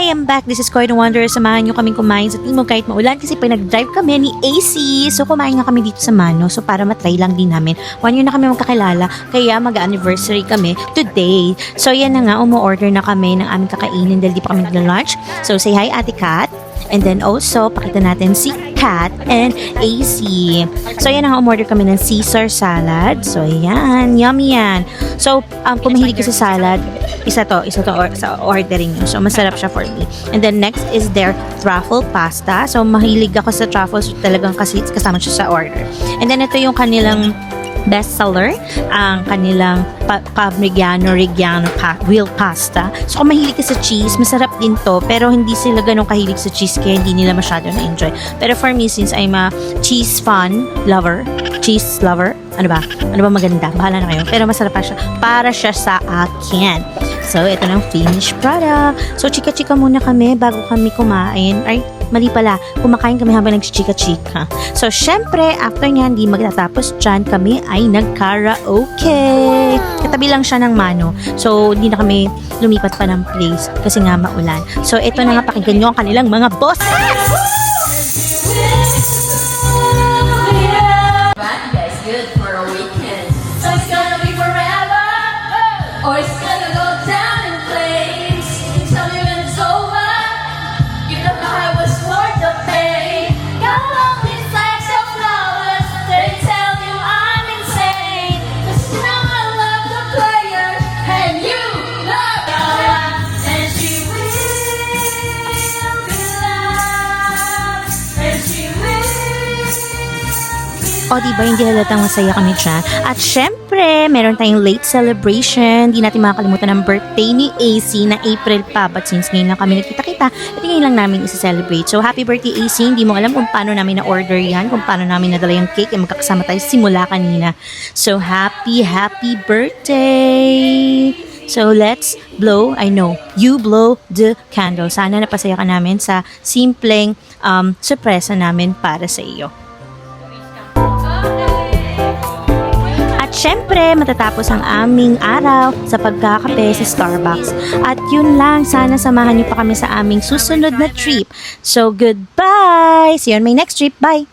Hi, I'm back. This is Coy the Wanderer. Samahan nyo kaming kumain sa Timog kahit maulan kasi pag nag-drive kami ni AC. So, kumain nga kami dito sa Mano. So, para matry lang din namin. 1 year na kami magkakilala. Kaya mag-anniversary kami today. So, yan na nga. Umu-order na kami ng aming kakainin dahil di pa kami nag-lunch. So, say hi, Ate Kat. And then also, pakita natin si Kat and AC. So, yan na nga. Umorder kami ng Caesar salad. So, yan. Yummy yan. So, kung mahilig ka sa salad, isa to sa ordering nyo. So, masarap siya for me. And then, next is their truffle pasta. So, mahilig ako sa truffles. Talagang kasi kasama siya sa order. And then, ito yung kanilang bestseller, ang kanilang Parmigiano Reggiano wheel pasta. So, kung mahilig ka sa cheese, masarap din to. Pero, hindi sila ganun kahilig sa cheese kaya hindi nila masyado na-enjoy. Pero, for me, since I'm a cheese lover, ano ba maganda? Bahala na kayo. Pero, masarap pa siya. Para siya sa akin. So, ito ng finished product. So, chika-chika muna kami bago kami kumain. Ay, mali pala. Kumakain kami habang nagchichika-chika. So, syempre, after nyan, di magtatapos dyan, kami ay nag-karaoke. Katabi lang siya ng Mano. So, hindi na kami lumipat pa ng place kasi nga maulan. So, ito na nga, pakinggan nyo ang kanilang mga bosses! Good for a weekend. So it's gonna be forever, or it's gonna go down in flames. Tell me when it's over. You know I was worth the pain. Got along these sacks of flowers. They tell you I'm insane. 'Cause you know I love the player, and you love her, and she will be loved, and she will. O, diba, hindi halatang masaya kami dyan. At syempre, meron tayong late celebration. Di natin makakalimutan ang birthday ni AC na April pa. But since ngayon lang kami nagkita-kita, at ngayon lang namin isa-celebrate. So, happy birthday, AC. Hindi mo alam kung paano namin na-order yan, kung paano namin nadala yung cake. Magkakasama tayo simula kanina. So, happy birthday! So, let's blow, you blow the candle. Sana napasaya ka namin sa simpleng surpresa namin para sa iyo. Siyempre, matatapos ang aming araw sa pagkakape sa Starbucks. At yun lang, sana samahan niyo pa kami sa aming susunod na trip. So, goodbye! See you on my next trip. Bye!